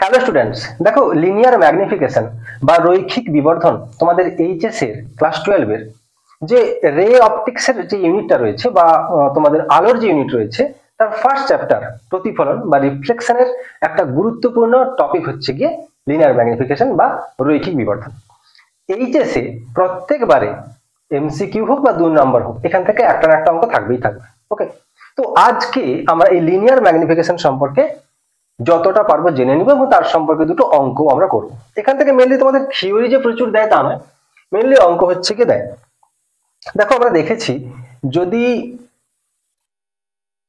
Hello students, দেখো linear magnification বা রৈখিক বিবর্ধন তোমাদের এইচএস এর ক্লাস 12 এর যে রে অপটিক্স এর যে ইউনিটটা রয়েছে বা তোমাদের আলোর যে ইউনিট রয়েছে তার ফার্স্ট চ্যাপ্টার প্রতিফলন বা রিফ্লেকশনের একটা গুরুত্বপূর্ণ টপিক হচ্ছে গিয়ে লিনিয়ার ম্যাগনিফিকেশন বা রৈখিক বিবর্ধন। এইচএস এ প্রত্যেকবারে এমসিকিউ হোক বা 2 নম্বর হোক এখান থেকে একটা না একটা অঙ্ক থাকবেই থাকবে। ওকে, তো আজকে আমরা এই লিনিয়ার ম্যাগনিফিকেশন সম্পর্কে যতটা পারবো জেনে নিব এবং তার সম্পর্কে দুটো অঙ্ক আমরা করব। এখান থেকে মেনলি তোমাদের থিওরি যে প্রচুর দেয় তা নয়, মেনলি অঙ্ক হচ্ছে কি দেয়। দেখো আমরা দেখেছি, যদি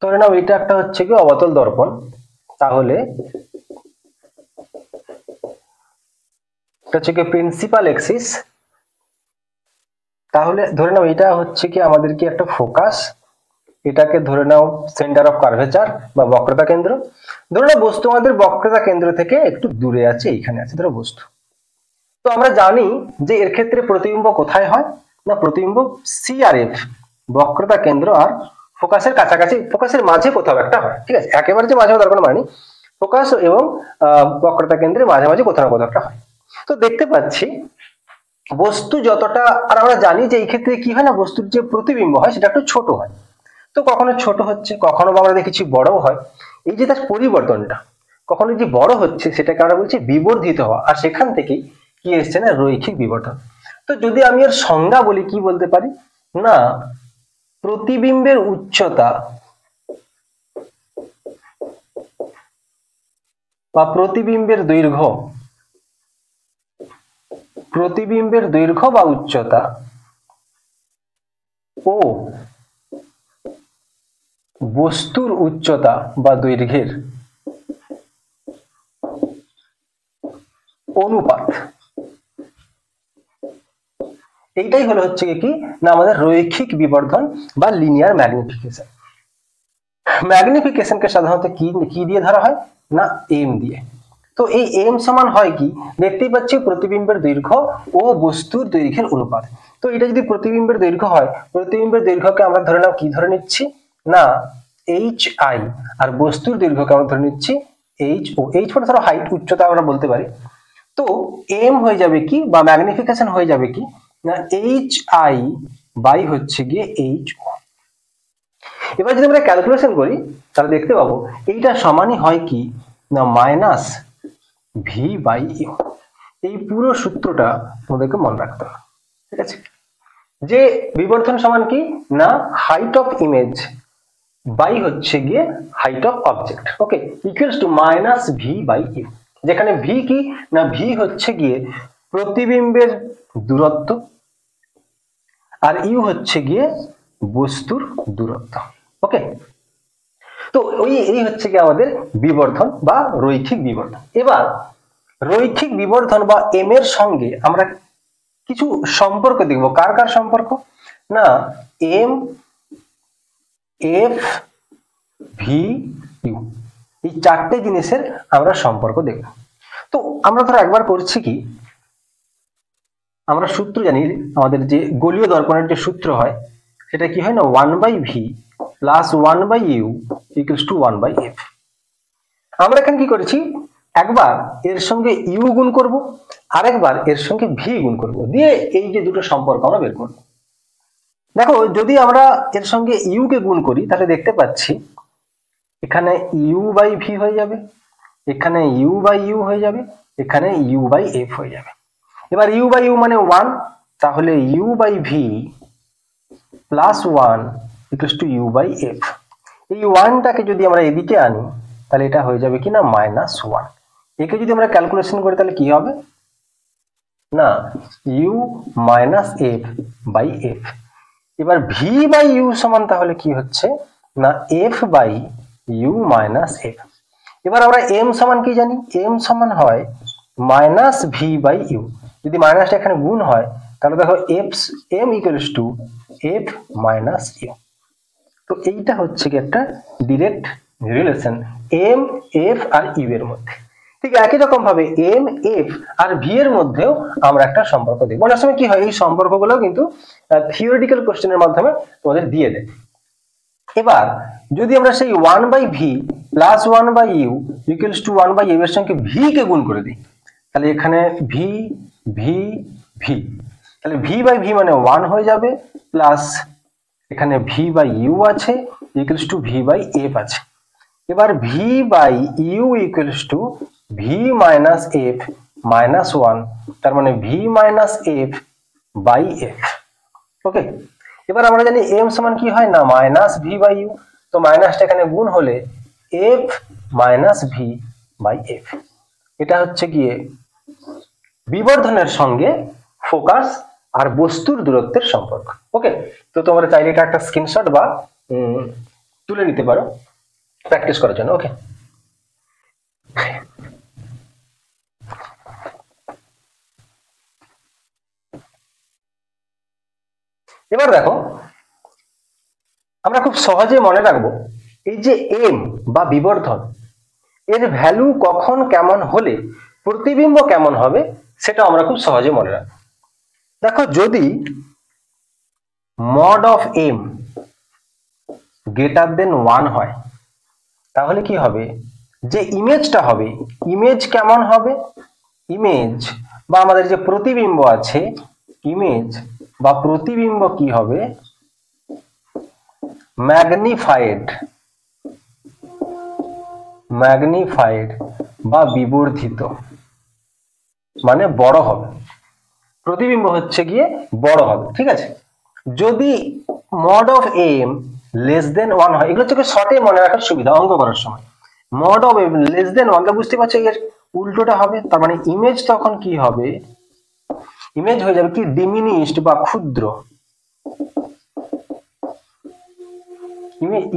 ধরে নাও এটা একটা হচ্ছে কি অবতল দর্পণ, তাহলে এটা হচ্ছে কি প্রিন্সিপাল এক্সিস, তাহলে ধরে নাও এটা হচ্ছে কি আমাদের কি একটা ফোকাস, এটাকে ধরে নাও সেন্টার অফ কার্ভেচার বা বক্রতা কেন্দ্র। ধরে নাও বস্তু আমাদের বক্রতা কেন্দ্র থেকে একটু দূরে আছে, এইখানে আছে ধরো বস্তু। তো আমরা জানি যে এর ক্ষেত্রে প্রতিবিম্ব কোথায় হয় না, প্রতিবিম্ব সি আর এফ বক্রতা কেন্দ্র আর ফোকাসের কাছাকাছি, ফোকাসের মাঝে কোথাও একটা হয়। ঠিক আছে, একেবারে যে মাঝে দরকার মানে ফোকাস এবং বক্রতা কেন্দ্রের মাঝামাঝি কোথাও না কোথাও একটা হয়। তো দেখতে পাচ্ছি বস্তু যতটা, আর আমরা জানি যে এই ক্ষেত্রে কি হয় না, বস্তুর যে প্রতিবিম্ব হয় সেটা একটু ছোট হয়। তো কখনো ছোট হচ্ছে, কখনো আমরা দেখেছি বড় হয়। এই যে তার পরিবর্তনটা, কখনো যে বড় হচ্ছে সেটাকে আমরা বলছি বিবর্ধিত হওয়া, আর সেখান থেকেই কি এসছে না রৈখিক বিবর্ধন। তো যদি আমি এর সংজ্ঞা বলি কি বলতে পারি না, প্রতিবিম্বের উচ্চতা বা প্রতিবিম্বের দৈর্ঘ্য বা উচ্চতা ও বস্তুর উচ্চতা বা দৈর্ঘ্যের অনুপাত, এইটাই হলো হচ্ছে কি না আমাদের রৈখিক বিবর্ধন বা লিনিয়ার ম্যাগনিফিকেশন। ম্যাগনিফিকেশনকে সাধারণত কি দিয়ে ধরা হয় না, এম দিয়ে। তো এই এম সমান হয় কি, দেখতেই পাচ্ছি প্রতিবিম্বের দৈর্ঘ্য ও বস্তুর দৈর্ঘ্যের অনুপাত। তো এটা যদি প্রতিবিম্বের দৈর্ঘ্য হয়, প্রতিবিম্বের দৈর্ঘ্যকে আমরা ধরে নাও কি ধরে নিচ্ছি না এইচ আই, আর বস্তুর দৈর্ঘ্যকে আমরা ধরে নিচ্ছি এইচ ও। এইচ মানে ধরো হাইট, উচ্চতা আমরা বলতে পারি। তো এম হয়ে যাবে কি বা ম্যাগনিফিকেশন হয়ে যাবে কি না এইচ আই বাই হচ্ছে গিয়ে এইচ ও। এবার যদি আমরা ক্যালকুলেশন করি তাহলে দেখতে পাবো এইটা সমানই হয় কি না মাইনাস ভি বাই ইউ। এই পুরো সূত্রটা তোমাদেরকে মনে রাখতে হবে। ঠিক আছে, যে বিবর্ধন সমান কি না হাইট অফ ইমেজ বাই হচ্ছে গিয়ে height of object. Okay, equals to minus v by u, যেখানে ভি কি না ভি হচ্ছে গিয়ে প্রতিবিম্বের দূরত্ব আর ইউ হচ্ছে গিয়ে বস্তুর দূরত্ব। ওকে, তো এই হচ্ছে কি আমাদের বিবর্ধন বা রৈখিক বিবর্ধন। এবার রৈখিক বিবর্ধন বা এম এর সঙ্গে আমরা কিছু সম্পর্ক দেখব। কার কার সম্পর্ক না এম এফ ভি ইউ, এই চারটে জিনিসের আমরা সম্পর্ক দেখব। তো আমরা ধরো একবার করছি কি, আমরা সূত্র জানি, আমাদের যে গোলীয় দর্পণের যে সূত্র হয় সেটা কি হয় না 1/v plus 1/u equals to 1/f। আমরা এখানে কি করেছি, একবার এর সঙ্গে ইউ গুণ করব, আরেকবার এর সঙ্গে ভি গুণ করব, দিয়ে এই যে দুটো সম্পর্ক আমরা বের করব। দেখো যদি আমরা এর সঙ্গে ইউ কে গুণ করি তাহলে দেখতে পাচ্ছি এখানে ইউ বাই ভি হয়ে যাবে, এখানে ইউ বাই ইউ হয়ে যাবে, এখানে ইউ বাই এফ হয়ে যাবে। এবার ইউ বাই ইউ মানে 1, তাহলে u by v plus 1 equals to u by f. এই 1টাকে যদি আমরা এদিকে আনি তাহলে এটা হয়ে যাবে কি না -1। একে যদি আমরা ক্যালকুলেশন করি তাহলে কি হবে না u minus f by f. এবার ভি বাই ইউ সমান তাহলে কি হচ্ছে না f by u minus f. এবার আমরা এম সমান কি জানি, এম সমান হয় মাইনাস ভি বাই ইউ। যদি মাইনাসটা এখানে গুণ হয় তাহলে দেখো f m equals to f minus u. তো এইটা হচ্ছে কি একটা ডিরেক্ট রিলেশন এম এফ আর ইউ এর মধ্যে। ঠিক একই রকম ভাবে এম এফ আর ভি এর মধ্যেও আমরা একটা সম্পর্ক দেখব। অনেক সময় কি হয় এই সম্পর্কগুলো কিন্তু থিওরিটিক্যাল কোশ্চেনের মাধ্যমে তোমাদের দিয়ে দেয়। এবার যদি আমরা সেই 1/v plus 1/u equals to 1/m এর সঙ্গে v কে গুণ করে দিই, তাহলে এখানে v v v, তাহলে v/v মানে 1 হয়ে যাবে, প্লাস এখানে v/u আছে ইকুয়ালস টু v/f আছে। এবার v/u equals to v minus f minus 1, তার মানে v minus f by f। Okay, এবার আমরা জানি m সমান কি হয় না মাইনাস v/u, তো মাইনাসটা এখানে গুণ হলে f minus v by f। এটা হচ্ছে গিয়ে বিবর্ধনের সঙ্গে ফোকাস আর বস্তুর দূরত্বের সম্পর্ক। ওকে, তো তোমরা চাইলে এটা একটা স্ক্রিনশট বা তুলে নিতে পারো প্র্যাকটিস করার জন্য। ওকে, এবার দেখো আমরা খুব সহজে মনে রাখবো এই যে m বা বিবর্ধন এর ভ্যালু কখন কেমন হলে প্রতিবিম্ব কেমন হবে সেটা আমরা খুব সহজে মনে রাখবো। দেখো যদি mod of m greater than 1 হয় তাহলে কি হবে, যে ইমেজটা হবে ইমেজ কেমন হবে, ইমেজ বা আমাদের যে প্রতিবিম্ব আছে ইমেজ বা প্রতিবিম্ব কি হবে, ম্যাগনিফাইড বা বিবর্ধিত, মানে বড় হবে, প্রতিবিম্ব হচ্ছে গিয়ে বড় হবে। ঠিক আছে, যদি mod of m less than 1 হয়, এগুলো হচ্ছে শর্টে মনে রাখার সুবিধা অঙ্ক করার সময়। Mod of m less than 1 টা বুঝতে পারছো, এর উল্টোটা হবে, তার মানে ইমেজ তখন কি হবে, ইমেজ হয়ে যাবে কি ডিমিনিশড বা ক্ষুদ্র,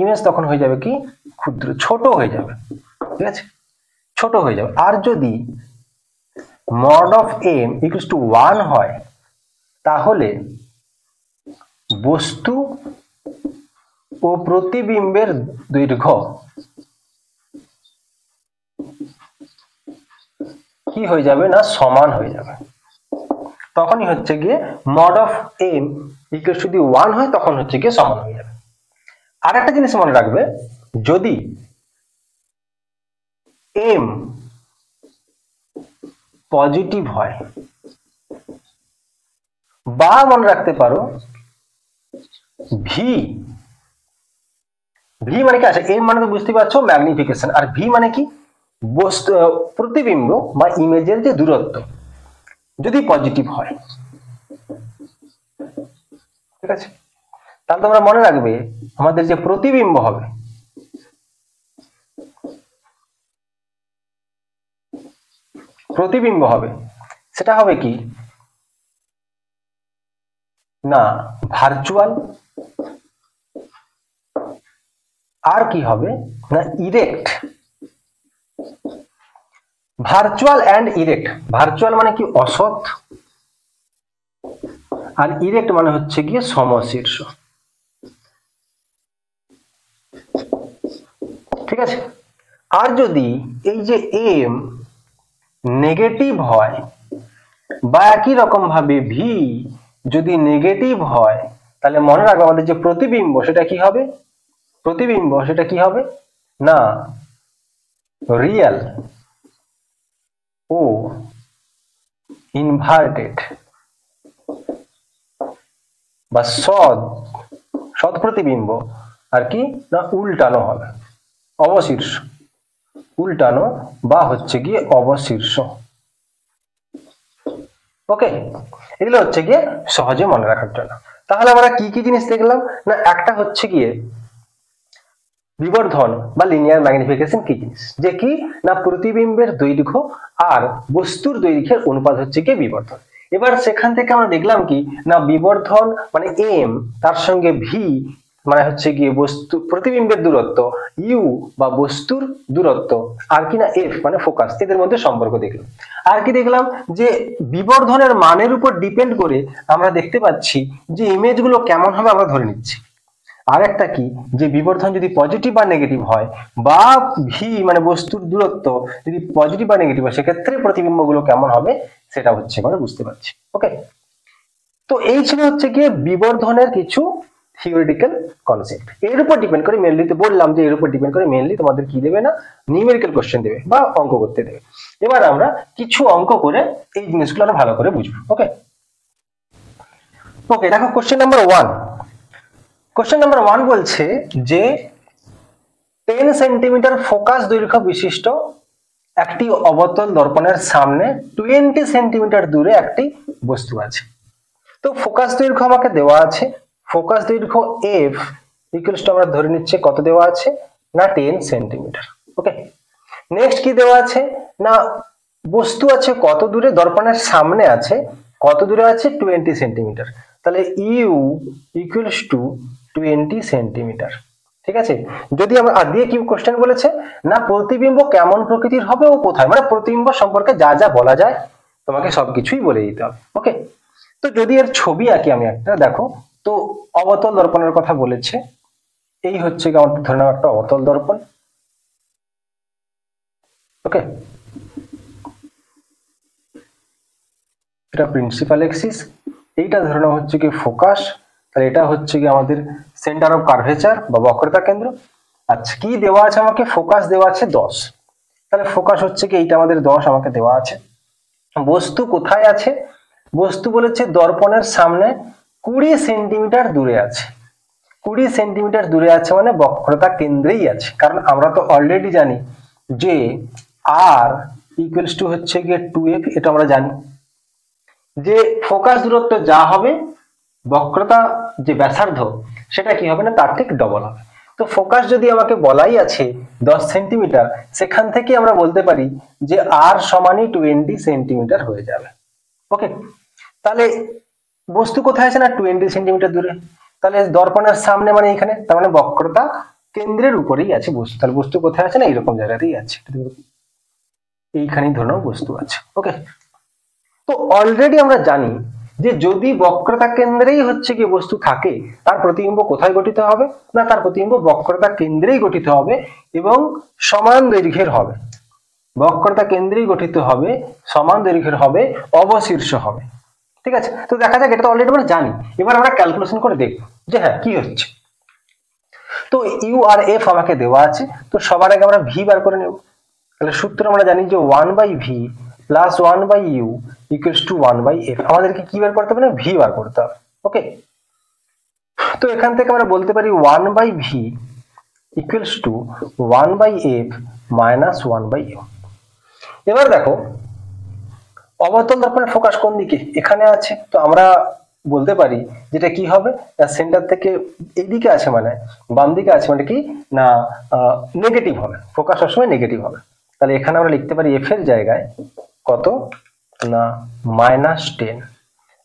ইমেজ তখন হয়ে যাবে কি ক্ষুদ্র, ছোট হয়ে যাবে। ঠিক আছে, ছোট হয়ে যাবে। আর যদি mod of m equals to 1 হয় তাহলে বস্তু ও প্রতিবিম্বের দৈর্ঘ্য কি হয়ে যাবে না সমান হয়ে যাবে, তখনই হচ্ছে গিয়ে mod of m equals to যদি 1 হয় তখন হচ্ছে গিয়ে সমান হয়ে যাবে। আর একটা জিনিস মনে রাখবে, যদি m পজিটিভ হয় বা মনে রাখতে পারো v মানে কি আছে, m মানে তো বুঝতে পারছো ম্যাগনিফিকেশন, আর v মানে কি বস্তু প্রতিবিম্ব বা ইমেজের যে দূরত্ব যদি পজিটিভ হয়। ঠিক আছে, তাহলে তোমরা মনে রাখবে আমাদের যে প্রতিবিম্ব হবে সেটা হবে কি না ভার্চুয়াল, আর কি হবে না erect. Virtual and erect, virtual মানে কি অসৎ, আর ইরেক্ট মানে হচ্ছে গিয়ে সমশীর্ষ। ঠিক আছে, আর যদি এই যে m নেগেটিভ হয় বা একই রকম ভাবে v যদি নেগেটিভ হয় তাহলে মনে রাখবে আমাদের যে প্রতিবিম্ব সেটা কি হবে না রিয়েল ও ইনভার্টেড বা সৎ প্রতিবিম্ব, আর কি না উল্টানো হবে, অবশীর্ষ, উল্টানো বা হচ্ছে গিয়ে অবশীর্ষ। ওকে, এগুলো হচ্ছে গিয়ে সহজে মনে রাখার জন্য। তাহলে আমরা কি কি জিনিস দেখলাম না, একটা হচ্ছে গিয়ে বিবর্ধন বা লিনিয়ার ম্যাগনিফিকেশন কি জিনিস, যে কি না প্রতিবিম্বের দৈর্ঘ্য আর বস্তুর দৈর্ঘ্যের অনুপাত হচ্ছে গিয়ে বিবর্ধন। এবার সেখান থেকে আমরা দেখলাম কি না বিবর্ধন মানে m তার সঙ্গে v মানে হচ্ছে গিয়ে বস্তু প্রতিবিম্বের দূরত্ব, u বা বস্তুর দূরত্ব, আর কি না f মানে ফোকাস, এদের মধ্যে সম্পর্ক দেখলাম। আর কি দেখলাম যে বিবর্ধনের মানের উপর ডিপেন্ড করে আমরা দেখতে পাচ্ছি যে ইমেজগুলো কেমন হবে আমরা ধরে নিচ্ছি। আর একটা কি যে বিবর্ধন যদি পজিটিভ বা নেগেটিভ হয় বা ভি মানে বস্তুর দূরত্ব যদি পজিটিভ বা নেগেটিভ হয় সেক্ষেত্রে প্রতিবিম্বগুলো কেমন হবে সেটা হচ্ছে আমরা বুঝতে পারছি। ওকে, তো এই ছিল হচ্ছে গিয়ে বিবর্ধনের কিছু থিওরিটিক্যাল কনসেপ্ট। এর উপর ডিপেন্ড করে মেনলি, তো বললাম যে এর উপর ডিপেন্ড করে মেনলি তোমাদের কি দেবে না, নিউমেরিক্যাল কোশ্চেন দেবে বা অঙ্ক করতে দেবে। এবার আমরা কিছু অঙ্ক করে এই জিনিসগুলো আরো ভালো করে বুঝবো। ওকে ওকে দেখো কোশ্চেন নাম্বার 1। কোশ্চেন নাম্বার 1 বলছে যে 10 সেন্টিমিটার ফোকাস দৈর্ঘ্য বিশিষ্ট একটি অবতল দর্পণের সামনে 20 সেন্টিমিটার দূরে একটি বস্তু আছে। তো ফোকাস দৈর্ঘ্য আমাকে দেওয়া আছে, ফোকাস দৈর্ঘ্য f ইকুয়ালস টু আমরা ধরে নিচ্ছে কত দেওয়া আছে না 10 সেন্টিমিটার। ওকে নেক্সট কি দেওয়া আছে না বস্তু আছে কত দূরে, দর্পণের সামনে আছে কত দূরে আছে 20 সেন্টিমিটার, তাহলে ইউ ইকুয়ালস টু 20 সেন্টিমিটার। ঠিক আছে, যদি আমরা দিয়ে কি কোশ্চেন বলেছে না প্রতিবিম্ব কেমন প্রকৃতির হবে ও কোথায়, মানে প্রতিবিম্ব সম্পর্কে যা যা বলা যায় তোমাকে সবকিছুই বলে দিতে হবে। ওকে তো যদি এর ছবি আঁকি আমি একটা, দেখো তো অবতল দর্পণের কথা বলেছে, এই হচ্ছে কি আমাদের ধরে নাও একটা অবতল দর্পণ। ওকে এটা প্রিন্সিপাল এক্সিস, এইটা ধরে নাও হচ্ছে কি ফোকাস, তাহলে এটা হচ্ছে কি আমাদের সেন্টার অফ কার্ভেচার বা বক্রতা কেন্দ্র। আচ্ছা কি দেওয়া আছে আমাকে, ফোকাস দেওয়া আছে 10, তাহলে ফোকাস হচ্ছে কি এইটা আমাদের 10 আমাকে দেওয়া আছে। বস্তু কোথায় আছে, বস্তু বলেছে দর্পণের সামনে 20 সেন্টিমিটার দূরে আছে, 20 সেন্টিমিটার দূরে আছে মানে বক্রতা কেন্দ্রেই আছে, কারণ আমরা তো অলরেডি জানি যে আর ইকুয়ালস টু হচ্ছে গিয়ে 2f, এটা আমরা জানি যে ফোকাস দূরত্ব যা হবে বক্রতা যে ব্যাসার্ধ সেটা কি হবে না তার ঠিক ডবল হবে। তো ফোকাস যদি আমাকে বলাই আছে 10 সেন্টিমিটার, সেখান থেকে আমরা বলতে পারি যে আর সমানই 20 সেন্টিমিটার হয়ে যাবে। ওকে তাহলে বস্তু কোথায় আছে না 20 সেন্টিমিটার দূরে, তাহলে দর্পণের সামনে মানে এখানে, তার মানে বক্রতা কেন্দ্রের উপরেই আছে বস্তু, তাহলে বস্তু কোথায় আছে না এরকম জায়গাতেই আছে, এইখানেই ধরো বস্তু আছে। ওকে তো অলরেডি আমরা জানি যে যদি বক্রতা কেন্দ্রেই হচ্ছে কি বস্তু থাকে তার প্রতিবিম্ব কোথায় গঠিত হবে না, তার প্রতিবিম্ব বক্রতা কেন্দ্রেই গঠিত হবে এবং সমান দৈর্ঘ্যের হবে, বক্রতা কেন্দ্রেই গঠিত হবে, সমান দৈর্ঘ্যের হবে, অবশীর্ষ হবে। ঠিক আছে, তো দেখা যাক এটা তো অলরেডি আমরা জানি, এবার আমরা ক্যালকুলেশন করে দেখব যে হ্যাঁ কি হচ্ছে। তো ইউ আর এফ আমাকে দেওয়া আছে, তো সবার আগে আমরা ভি বার করে নেব। তাহলে সূত্র আমরা জানি যে 1/v plus 1/u equals to 1/f, আমাদেরকে কি বার করতে হবে না ভি বার করতে হবে। ওকে তো এখান থেকে আমরা বলতে পারি 1/v equals to 1/f minus 1/u। এবার দেখো অবতল দর্পণের ফোকাস কোন দিকে, এখানে আছে, তো আমরা বলতে পারি যেটা কি হবে সেন্টার থেকে এইদিকে আছে মানে বাম দিকে আছে মানে কি না নেগেটিভ হবে, ফোকাস সবসময় নেগেটিভ হবে। তাহলে এখানে আমরা লিখতে পারি এফ এর জায়গায় কত না -10,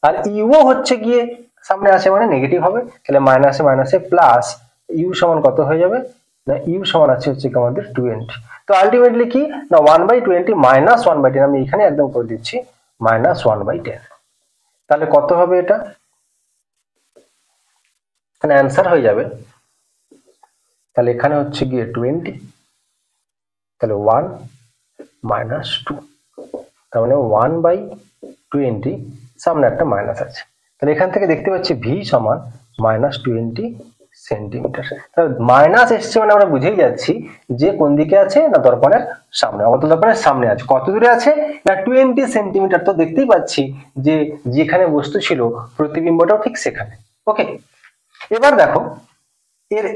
আর ইউ হচ্ছে গিয়ে সামনে আছে মানে নেগেটিভ হবে, তাহলে মাইনাসে মাইনাসে প্লাস ইউ সমান কত হয়ে যাবে না ইউ সমান আছে হচ্ছে কি আমাদের 20। তো আলটিমেটলি কি না 1/20 মাইনাস 1/10, আমি এখানে একদম করে দিচ্ছি মাইনাস 1/10। তাহলে কত হবে এটা, এখানে অ্যান্সার হয়ে যাবে, তাহলে এখানে হচ্ছে গিয়ে 20, তাহলে 1 মাইনাস 2, তার মানে 1/20, সামনে একটা মাইনাস আছে, তাহলে এখান থেকে দেখতে পাচ্ছি ভি সমান -20 সেন্টিমিটার। তাহলে মাইনাস এসছে মানে আমরা বুঝেই যাচ্ছি যে কোন দিকে আছে না দর্পণের সামনে, অবতল দর্পণের সামনে আছে, কত দূরে আছে না 20 সেন্টিমিটার। তো দেখতেই পাচ্ছি যে যেখানে বস্তু ছিল প্রতিবিম্বটাও ঠিক সেখানে। ওকে এবার দেখো এর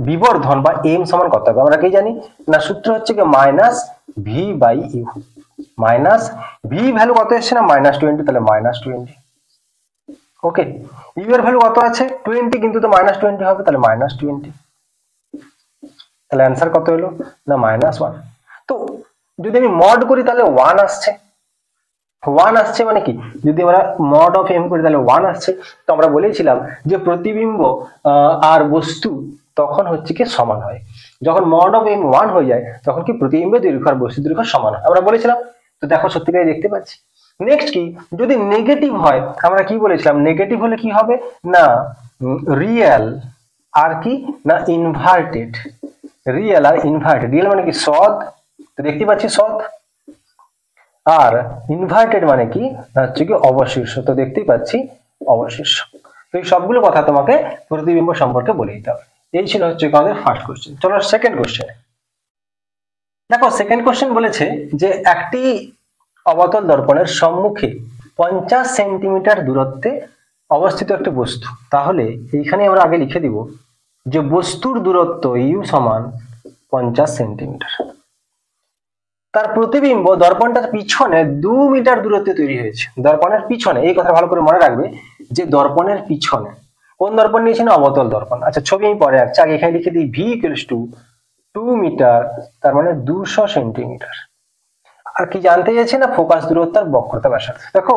বিবর্ধন বা এম সমান কত হবে, আমরা কি জানি না সূত্র হচ্ছে কি -v/u, মাইনাস ভি ভ্যালু কত এসছে না -20, তাহলে -20। ওকে ইউ এর ভ্যালু কত আছে 20, কিন্তু তো -20 হবে, তাহলে -20, তাহলে অ্যান্সার কত হলো না -1। তো যদি আমি মড করি তাহলে 1 আসছে, 1 আসছে মানে কি যদি আমরা মড অফ এম করি তাহলে 1 আসছে। তো আমরা বলেছিলাম যে প্রতিবিম্ব আর বস্তু তখন হচ্ছে কি সমান হয়, যখন মড অফ এম 1 হয়ে যায় তখন কি প্রতিবিম্বের দৈর্ঘ্য আর বস্তু দৈর্ঘ্য সমান হয়, আমরা বলেছিলাম। তো দেখো সত্যিকারই দেখতে পাচ্ছি। নেক্সট কি যদি নেগেটিভ হয়, আমরা কি বলেছিলাম নেগেটিভ হলে কি হবে না রিয়েল আর কি না ইনভার্টেড, রিয়েল আর ইনভার্টেড, রিয়েল মানে কি সদ, তো দেখতে পাচ্ছি সদ, আর ইনভার্টেড মানে কি হচ্ছে কি অবশীর্ষ, তো দেখতেই পাচ্ছি অবশীর্ষ। তো এই সবগুলো কথা তোমাকে প্রতিবিম্ব সম্পর্কে বলে দিতে হবে। এই ছিল হচ্ছে আমাদের ফার্স্ট কোশ্চেন। চলো সেকেন্ড কোশ্চেন। দেখো সেকেন্ড কোশ্চেন বলেছে যে একটি অবতল দর্পণের সম্মুখে 50 সেন্টিমিটার দূরত্বে অবস্থিত একটি বস্তু। তাহলে এইখানে আমরা আগে লিখে দিব যে বস্তুর দূরত্ব ইউ সমান 50 সেন্টিমিটার। তার প্রতিবিম্ব দর্পণটার পিছনে 2 মিটার দূরত্বে তৈরি হয়েছে। দর্পণের পিছনে, এই কথা ভালো করে মনে রাখবে যে দর্পণের পিছনে কোন দর্পণ নিয়েছি না, অবতল দর্পণ। আচ্ছা ছবি আমি পরে আঁকছি, আগে এখানে লিখে দিই ভি ইকুয়ালস টু 2 মিটার, তার মানে 200 সেন্টিমিটার। আর কি জানতে চাইছি না, ফোকাস দূরত্ব আর বক্রতা ব্যাসার্ধ। দেখো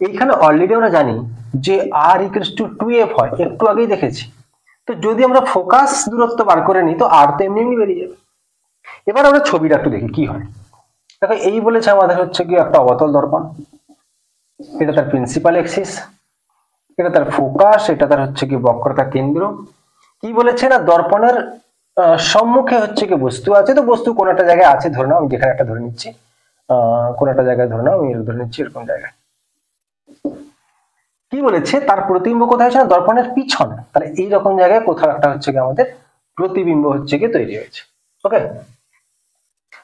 এইখানে অলরেডি আমরা জানি যে আর ইকুয়ালস টু 2f হয়, একটু আগেই দেখেছি। তো যদি আমরা ফোকাস দূরত্ব বার করে নিই তো আর তো এমনি এমনি বেরিয়ে যাবে। এবার আমরা ছবিটা একটু দেখি কি হয়। দেখো এই বলেছে আমাদের হচ্ছে কি একটা অবতল দর্পণ, এটা তার প্রিন্সিপাল এক্সিস, এটা তার ফোকাস, এটা তার হচ্ছে কি বক্রতা কেন্দ্র। কি বলেছে না, দর্পণের সম্মুখে হচ্ছে কি বস্তু আছে। তো বস্তু কোন একটা জায়গায় আছে, ধরে নাও আমি যেখানে একটা ধরে নিচ্ছি, কোন একটা জায়গায় ধরে নাও আমি ধরে নিচ্ছি এরকম জায়গায়। কি বলেছে তার প্রতিবিম্ব কোথায় হচ্ছে না, দর্পণের পিছনে। তাহলে এইরকম জায়গায় কোথাও একটা হচ্ছে কি আমাদের প্রতিবিম্ব হচ্ছে কি তৈরি হয়েছে। ওকে,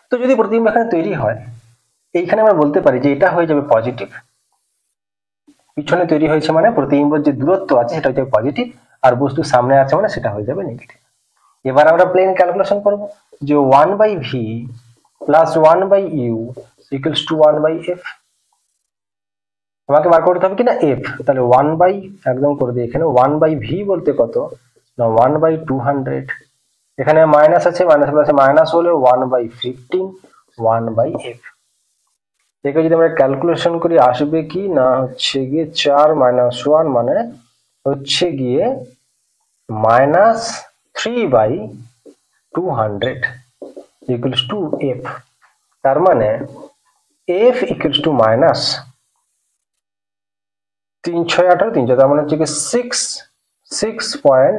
তো যদি প্রতিবিম্ব এখানে তৈরি হয়, এইখানে আমরা বলতে পারি যে এটা হয়ে যাবে পজিটিভ। পিছনে তৈরি হয়েছে মানে প্রতিবিম্বের যে দূরত্ব আছে সেটা হচ্ছে পজিটিভ, আর বস্তু সামনে আছে মানে সেটা হয়ে যাবে নেগেটিভ। এবার আমরা প্লেন ক্যালকুলেশন করব যে 1/v plus 1/u equals to 1/f। আমাকে বার করতে হবে কিনা f, তাহলে 1 একদম করে দিই এখানে 1/v বলতে কত না 1/200। এখানে মাইনাস আছে, মাইনাস প্লাসে মাইনাস হলে 1/15 1/f। একে যদি আমরা ক্যালকুলেশন করি আসবে কি না হচ্ছে গিয়ে 4 - 1 মানে হচ্ছে গিয়ে -3/200 ইকুয়ালস টু f। তার মানে f ইকুয়ালস টু মাইনাস 3 6 18 3, তার মানে হচ্ছে কি 6.67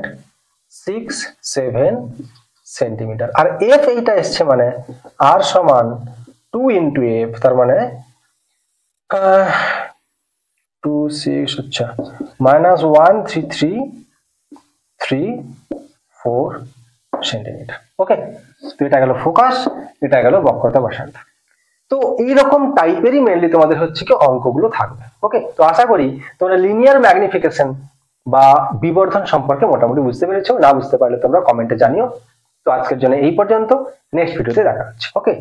সেন্টিমিটার। আর f এইটা এসছে মানে r সমান 2 ইন্টু f, তার মানে 26 আচ্ছা -13334 সেন্টিমিটার। ওকে, তো এটা গেল ফোকাস, এটা গেল বক্রতা ব্যাসার্ধ। তো এইরকম টাইপেরই মেনলি তোমাদের হচ্ছে কি অঙ্কগুলো থাকবে। ওকে, তো আশা করি তোমরা লিনিয়ার ম্যাগনিফিকেশন বা বিবর্ধন সম্পর্কে মোটামুটি বুঝতে পেরেছো। না বুঝতে পারলে তোমরা কমেন্টে জানিও। তো আজকের জন্য এই পর্যন্ত, নেক্সট ভিডিওতে দেখা হচ্ছে। ওকে।